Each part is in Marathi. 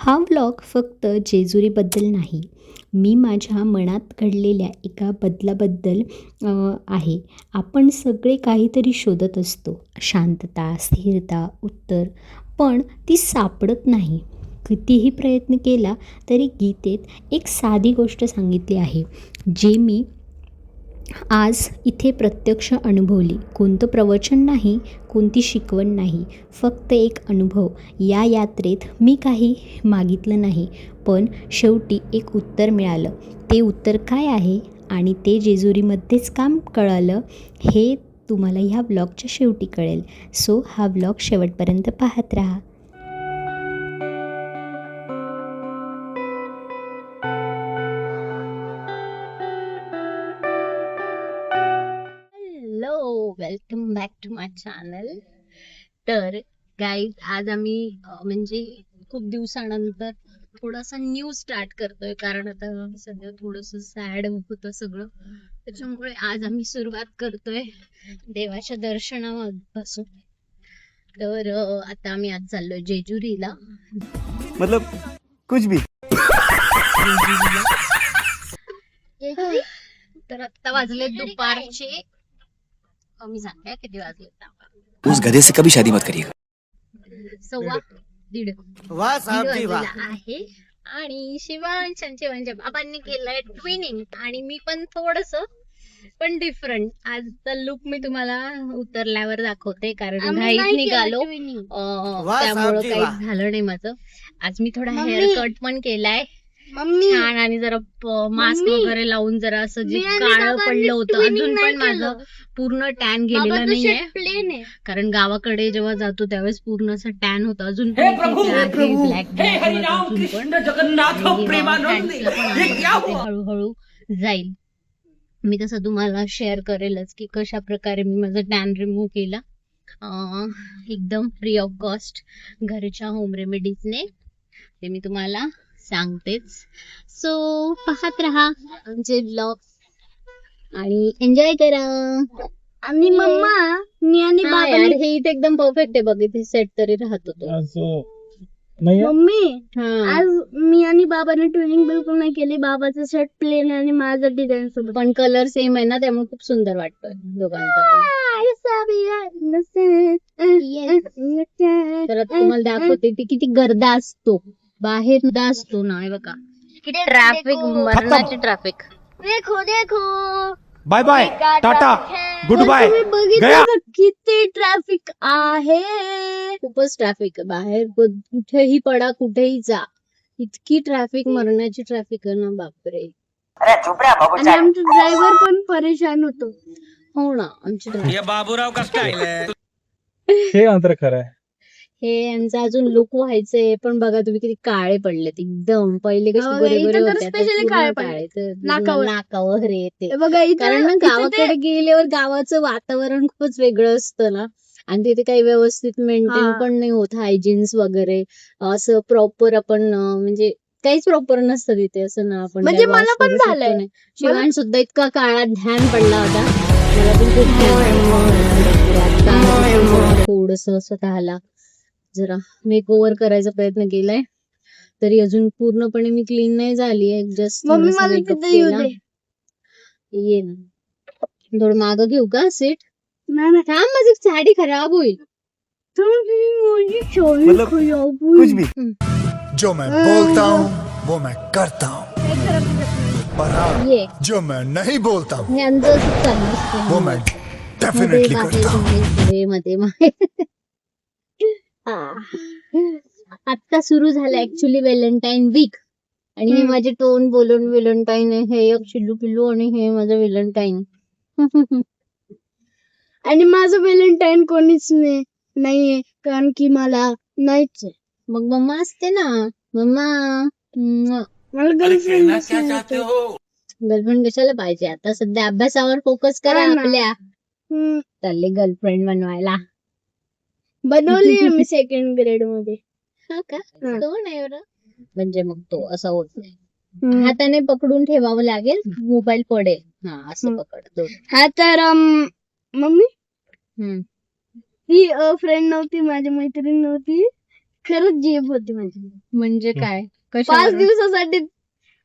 हा व्लॉग फक्त जेजुरीबद्दल नाही, मी माझ्या मनात घडलेल्या एका बदलाबद्दल आहे. आपण सगळे काहीतरी शोधत असतो, शांतता, स्थिरता, उत्तर, पण ती सापडत नाही. कितीही प्रयत्न केला तरी गीतेत एक साधी गोष्ट सांगितली आहे, जे मी आज इथे प्रत्यक्ष अनुभवली. कोणतं प्रवचन नाही, कोणती शिकवण नाही, फक्त एक अनुभव. या यात्रेत मी काही मागितलं नाही, पण शेवटी एक उत्तर मिळालं. ते उत्तर काय आहे आणि ते जेजुरीमध्येच काम कळालं हे तुम्हाला ह्या व्लॉगच्या शेवटी कळेल. सो हा व्लॉग शेवटपर्यंत पाहत राहा. Hello, welcome back to my channel. तर गाईज, आज आम्ही म्हणजे खूप दिवसानंतर थोडासा न्यू स्टार्ट करतोय, कारण आता सध्या थोडस सॅड होतं सगळं. त्याच्यामुळे आज आम्ही सुरुवात करतोय देवाच्या दर्शनापासून. तर आता आम्ही आज चाललोय जेजुरीला. मतलब कुछ भी. तर आता वाजले दुपारचे, मी सांगते किती वाजले. उस गधे से कभी शादी मत करिएगा. 1:15 वाह साहब जी वाह. वाजलेला आहे. आणि शिवांच्या बाबांनी केलंय ट्विनिंग, आणि मी पण थोडस पण डिफरंट. आजचा लुक मी तुम्हाला उतरल्यावर दाखवते, कारण घाईत निघालो, त्यामुळं काही झालं नाही माझं. आज मी थोडा हेअर कट पण केलाय छान, आणि जरा मास्क वगैरे लावून जरा असं जे काळं पडलं होतं, अजून पण माझं पूर्ण टॅन गेलेलं नाहीये, कारण गावाकडे जेव्हा जातो त्यावेळेस पूर्ण असं टॅन होतं. अजून पण हळूहळू जाईल. मी तसं तुम्हाला शेअर करेलच की कशा प्रकारे मी माझा टॅन रिमूव्ह केला, एकदम फ्री ऑफ कॉस्ट घरच्या होम रेमेडीजने. ते मी तुम्हाला सांगतेच. सो पाहत राहा आमचे ब्लॉग आणि एन्जॉय करा. आणि मम्मा, मी आणि हा बाबा यार, हे इथे एकदम परफेक्ट आहे बघ, इथे सेट तरी राहत होतो. मम्मी, हा, आज मी आणि बाबाने ट्विनिंग बिलकुल नाही केली. बाबाचं शर्ट प्लेन आणि माझं डिझाईन सोबत. पण कलर सेम आहे ना, त्यामुळे खूप सुंदर वाटतोय दोघांचा. तर आता तुम्हाला दाखवते ती किती गर्दा असतो बाहेर, गर्दा असतो ना. हे बघा, ट्रॅफिक, मरणाची ट्रॅफिक. देखो देखो, bye bye, tata, good bye, तुम्ही बघितलं गया. का किती ट्रॅफिक आहे. खूपच ट्रॅफिक आहे बाहेर, कुठेही पडा, कुठेही जा, इतकी ट्रॅफिक, मरणाची ट्रॅफिक आहे ना, बापरे. आणि आमचा ड्रायव्हर पण परेशान होतो. हो ना, आमची driver. ये बाबूराव का स्टाईल आहे. हे मात्र खरं आहे. हे यांचं अजून लुक व्हायचंय, पण बघा तुम्ही किती काळे पडलेत एकदम. पहिले कसे बघा, गोरे इथं गोरे तर होते, आता specially पूर्ण काळे काळे. तर नाकावर. नाकावर येते, हे बघा इथं, कारण ना इथं गावाकडे गेल्यावर गावाचं वातावरण खूपच वेगळं असतं ना, आणि तिथे काही व्यवस्थित मेंटेन हा. पण नाही होत, हायजीन्स वगैरे असं प्रॉपर. आपण म्हणजे काहीच प्रॉपर नसतं तिथे, असं ना आपण म्हणजे काय मला wash पण करू शकतो झालंय. नाही. शिवान सुद्धा इतका काळा ध्यान पडला होता, मला पण खूप थोडस स्वतःला जरा मेक ओव्हर करायचा प्रयत्न केलाय, तरी अजून पूर्णपणे मी क्लीन नाही झालीये. जस्ट मम्मी मला तिथे येऊ दे. ये ना, थोडं मागं घेऊ का सीट? नाही नाही, थांब, माझी साडी खराब होईल. मतलब कुछ भी. जो मैं बोलता हूँ वो मैं करता हूँ, पर हाँ, ये जो मैं नहीं बोलता हूँ यांचं असंच चाललं असतं. वो मैं मध्ये डेफिनेटली बाहेर, करता हूँ. मध्ये बाहेर. आता सुरू झालं ऍक्च्युली व्हॅलेंटाईन वीक, आणि हे माझे टोन बोलून व्हॅलेंटाईन आहे, हे एक चिल्लू पिल्लू, आणि हे माझं व्हॅलेंटाईन. आणि माझं व्हॅलेंटाईन कोणीच नाहीये, कारण की मला नाहीच आहे. मग मम्मा असते ना, मम्मा. मला गर्लफ्रेंड गर्लफ्रेंड कशाला पाहिजे, आता सध्या अभ्यासावर फोकस करा हा ना. आपल्या. चालले गर्लफ्रेंड बनवायला. बनवली आहे मी 2nd ग्रेड मध्ये. हा का? हा. तो नाही बरं, म्हणजे मग तो असा होत नाही. हाताने पकडून ठेवावं लागेल, मोबाईल पडेल. हा, असं पकड दोन. हा तर मम्मी, हम्म. ही फ्रेंड नव्हती, माझी मैत्रीण नव्हती. खरंच झेप होती माझी. म्हणजे काय 5 कशावरून? दिवसासाठी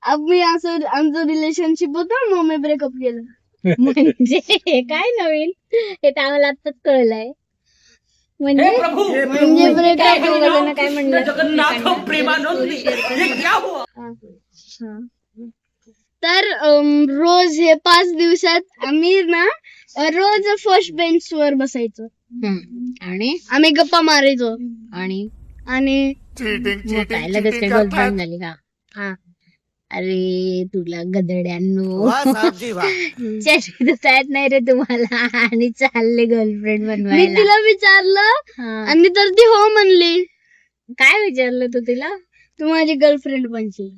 आम्ही असं आमचं रिलेशनशिप होतं, मग मी ब्रेकअप केलं. म्हणजे हे काय नवीन, हे तर आम्हाला आताच कळलंय. म्हणजे म्हणजे ब्रेकअप दोघं काय म्हणलं तर रोज हे 5 दिवसात आम्ही ना रोज फर्स्ट बेंच वर बसायचो. आणि आम्ही गप्पा मारायचो आणि आणि मग काय लगेच काही गर्लफ्रेंड झाली का? हा. अरे तुला गदड्यांनो वाह साहब जी वाह. चरित्रच येत नाही रे तुम्हाला आणि चालले गर्लफ्रेंड मी बनवायला. तिला विचारलं हा. आणि तर ती हो म्हणली. काय विचारलं तू तिला? तू माझी गर्लफ्रेंड बनशील.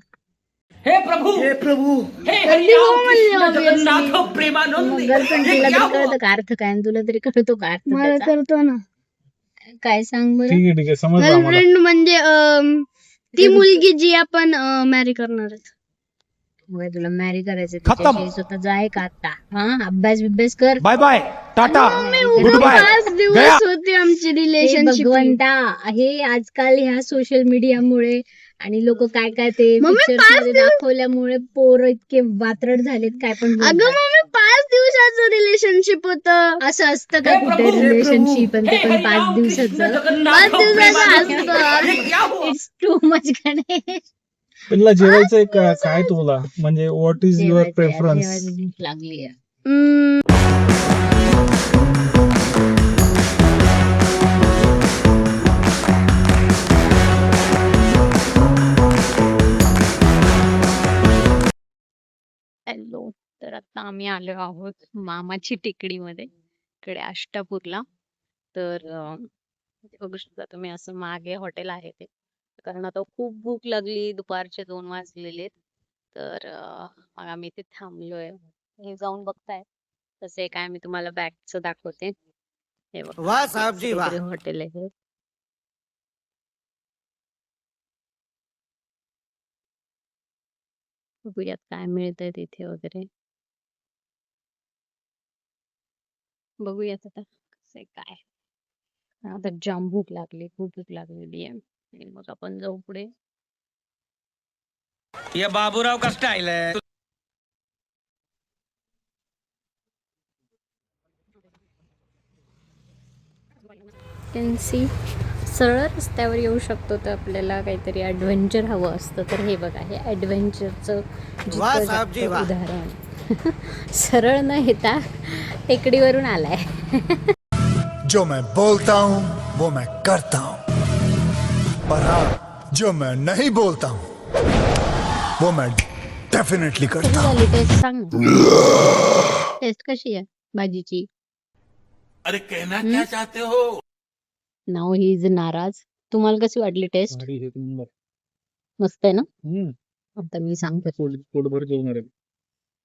हे प्रभु तर ती हो म्हणली obviously. मग गर्लफ्रेंड तिला तरी कळतं का अर्थ काय आणि तुला तरी कळतो का अर्थ मला त्याचा? करतो ना. काय सांग बरं. ठीक आहे समजलं आम्हाला. गर्लफ्रेंड म्हणजे ती मुलगी जी आपण मॅरी करणार आहे. होय, तुला मॅरी करायचं खतम. तिच्याशी, स्वतः जाय का आता? हा, अभ्यास बिभ्यास कर. Bye bye tata good bye 5 गया. दिवस होती आमची हे रिलेशनशिप. भगवंता, हे आजकाल ह्या सोशल मीडियामुळे आणि लोक काय काय ते मम्मी, pictures 5 मध्ये दिवस- दाखवल्यामुळे पोरं इतके वात्रट झालेत काय पण अगं बोलतात. मम्मी 5 दिवसाचं रिलेशनशिप होतं. असं असतं का कुठे रिलेशनशिप आणि ते पण 5 दिवसाचं? 5 दिवसाचं असतं. It's too much Ganesh. पहिला जेवायचं एक काय तुला म्हणजे व्हॉट इज युअर जेवायचं यार, प्रेफरन्स? जेवायची भूक लागली आहे. हम्म, हॅलो, तर आता आम्ही आलो आहोत मामाची टेकडीमध्ये, इकडे अष्टापूरला. तर इथे बघू शकता तुम्ही, असं मागे हॉटेल आहे ते. कारण आता खूप भूक लागली, दुपारचे 2 वाजलेले. तर मग आम्ही इथे थांबलोय. हे जाऊन बघताय कसं आहे काय, मी तुम्हाला बॅगचं दाखवते. हे बघा, वाह साहब जी वाह. इकडे हॉटेल आहे. बघूयात काय मिळतंय तिथे वगैरे. बघूयात आता कसं आहे काय. आता जाम भूक लागली, खूप भूक लागलेली आहे. आणि मग आपण जाऊ पुढे. ये बाबूराव का स्टाइल है. कॅन सी, सरळ रस्त्यावर येऊ शकतो तर आपल्याला काहीतरी ॲडव्हेंचर हवं असतं. तर हे बघा, हे ॲडव्हेंचरचं वाह साहब जी वाह. उदाहरण. सरळ न येता टेकडीवरून आलाय. जो मैं बोलता हूँ वो मैं करता हूँ पर हाँ जो मैं नहीं बोलता हूँ वो मैं डेफिनेटली कशी करता हूँ. झाली टेस्ट सांग ना. टेस्ट कशी आहे भाजीची? अरे कहना क्या चाहते हो. नाव ही इज नाराज. तुम्हाला कशी वाटली टेस्ट? भारी एक नंबर. मस्त आहे ना? हम्म. आता मी सांगते. पोटभर जेवणार आहे.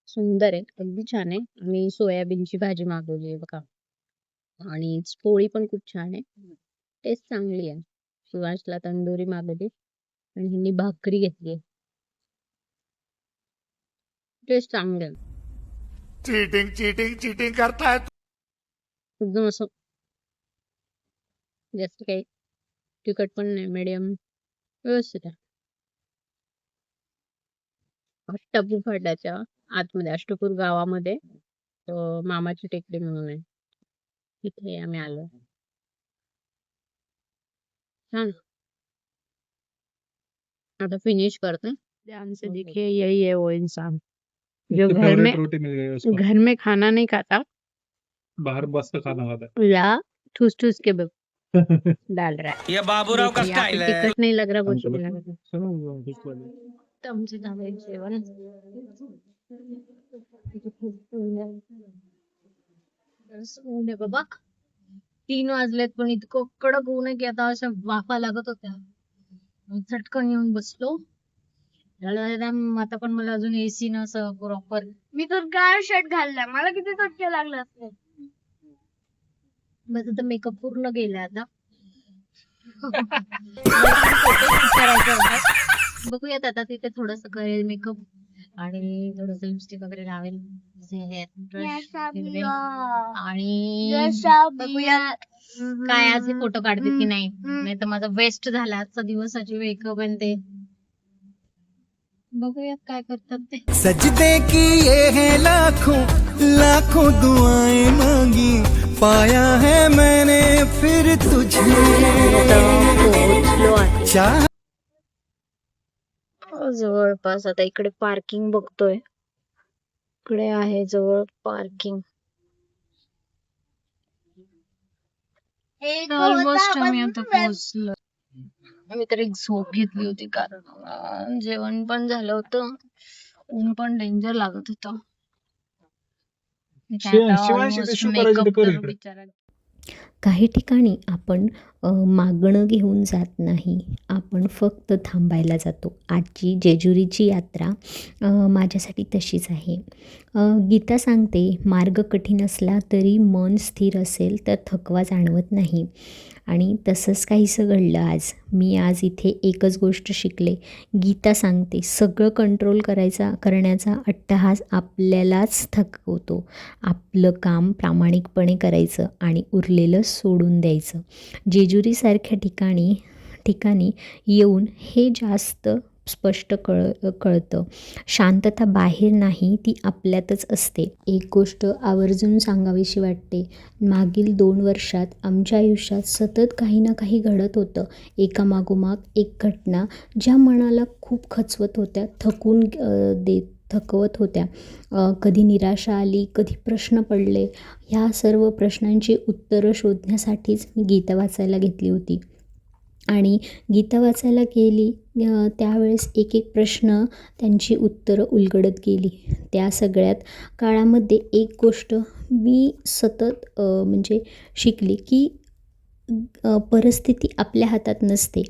सुंदर आहे, अगदी छान आहे. मी सोयाबीनची भाजी मागवली आहे बघा, आणि पोळी पण खूप छान आहे. टेस्ट चांगली आहे. सुहासला तंदुरी मागवली आणि ह्यांनी भाकरी घेतली. टेस्ट चांगली आहे. चीटिंग चीटिंग चीटिंग करता है. एकदम असं जास्त काही तिखट पण नाही, मीडियम व्यवस्थित आहे. अष्टापूर फाट्याच्या आतमध्ये, अष्टपूर गावामध्ये मामाची टेकडी म्हणून आहे, तिथे आम्ही आलो. छान. आता फिनिश करते. ध्यान से देखिए, यही है वो इंसान जो इसके घर में favorite रोटी मिल गई उसको. घर में खाना नहीं खाता, बाहर बस का खाना खाता या ठूस ठूस के डाल रहा है. ये बाबूराव का देखिए, यहाँ पे स्टाइल है. टिकट नहीं लग रहा, कुछ है. नहीं लग रहा. चलो, भूख लगी. तर आमचं झालंय जेवण. ऊन आहे बाबा, 3 वाजलेत पण इतकं कडक ऊन आहे की आता अशा वाफा लागत होत्या. झटकन येऊन बसलो. आता पण मला अजून एसी न असं प्रॉपर. मी तर गाळ शर्ट घालला, मला किती चटके लागले असते. माझा तर मेकअप पूर्ण गेला आता. करायचं होतं. बघूयात आता तिथे थोडस करेल मेकअप. आणि थोडस लिपस्टिक वगैरे लावेल. ब्रश फिरवेल आणि जसा बघूया काय आज हे फोटो काढते की नाही. नाही तर माझा वेस्ट झाला आजचा दिवसाची मेकअप आणि ते. बघूयात काय करतात ते. सजदे किए हैं लाखों लाखों दुआएं मांगी पाया है मैंने फिर तुझे पोहोचलो आहे चाह जवळपास. आता इकडे पार्किंग बघतोय. इकडे आहे जवळ पार्किंग. ऑलमोस्ट आम्ही आता पोहोचलो. मी तर एक झोप घेतली होती कारण जेवण पण झालं होतं. ऊन पण डेंजर लागत होतं. मी काय आता शिवांशी almost शू करायचं ते makeup कर तर इकडे. बिचारा काही ठिकाणी आपण मागणं घेऊन जात नाही, आपण फक्त थांबायला जातो. आजची जेजुरीची यात्रा माझ्यासाठी तशीच आहे. गीता सांगते, मार्ग कठीण असला तरी मन स्थिर असेल तर थकवा जाणवत नाही. आणि तसंच काहीसं घडलं आज. मी आज इथे एकच गोष्ट शिकले. गीता सांगते, सगळं कंट्रोल करण्याचा अट्टहास आपल्यालाच थकवतो. आपलं काम प्रामाणिकपणे करायचं आणि उरलेलं सोडून द्यायचं. जेजुरीसारख्या ठिकाणी येऊन हे जास्त स्पष्ट कळतं. शांतता बाहेर नाही, ती आपल्यातच असते. एक गोष्ट आवर्जून सांगावीशी वाटते. मागील 2 वर्षात आमच्या आयुष्यात सतत काही ना काही घडत होतं. एकामागोमाग एक घटना ज्या मनाला खूप खचवत होत्या, थकवत होत्या. कधी निराशा आली, कधी प्रश्न पडले. ह्या सर्व प्रश्नांची उत्तरं शोधण्यासाठीच मी गीता वाचायला घेतली होती. आणि गीता वाचायला गेली त्यावेळेस एक एक प्रश्न त्यांची उत्तरं उलगडत गेली. त्या सगळ्यात काळामध्ये एक गोष्ट मी सतत शिकली की परिस्थिती आपल्या हातात नसते,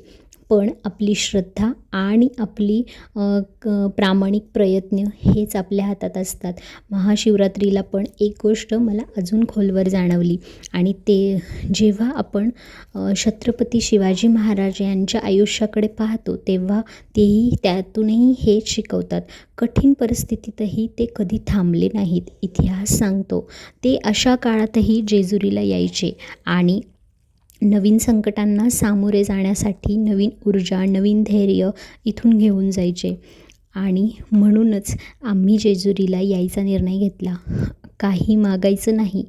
पण आपली श्रद्धा आणि आपली प्रामाणिक प्रयत्न हेच आपल्या हातात असतात. महाशिवरात्रीला पण एक गोष्ट मला अजून खोलवर जाणवली आणि ते जेव्हा आपण छत्रपती शिवाजी महाराज यांच्या आयुष्याकडे पाहतो तेव्हा त्यातूनही हेच शिकवतात. कठीण परिस्थितीतही ते कधी थांबले नाहीत. इतिहास सांगतो ते अशा काळातही जेजुरीला यायचे आणि नवीन संकटांना सामोरे जाण्यासाठी नवीन ऊर्जा, नवीन धैर्य इथून घेऊन जायचे. आणि म्हणूनच आम्ही जेजुरीला यायचा निर्णय घेतला. काही मागायचं नाही,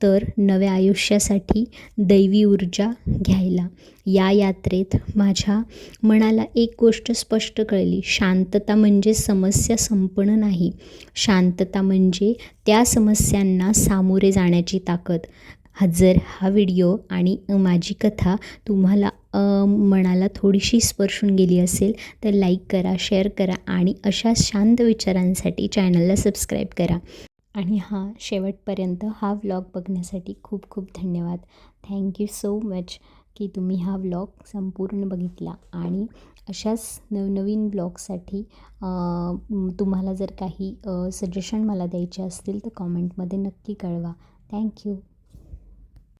तर नव्या आयुष्यासाठी दैवी ऊर्जा घ्यायला. या यात्रेत माझ्या मनाला एक गोष्ट स्पष्ट कळली. शांतता म्हणजे समस्या संपणं नाही. शांतता म्हणजे त्या समस्यांना सामोरे जाण्याची ताकद. जर हा व्हिडिओ आणि माझी कथा तुम्हाला मनाला थोडीशी स्पर्शून गेली असेल तर लाईक करा, शेअर करा आणि अशा शांत विचारांसाठी चॅनलला सबस्क्राईब करा. आणि शेवटपर्यंत हा व्लॉग बघण्यासाठी खूप खूप धन्यवाद. थँक्यू सो मच की तुम्ही हा व्लॉग संपूर्ण बघितला. आणि अशाच नवनवीन ब्लॉगसाठी तुम्हाला जर काही सजेशन मला द्यायचे असतील तर कॉमेंटमध्ये नक्की कळवा. थँक्यू.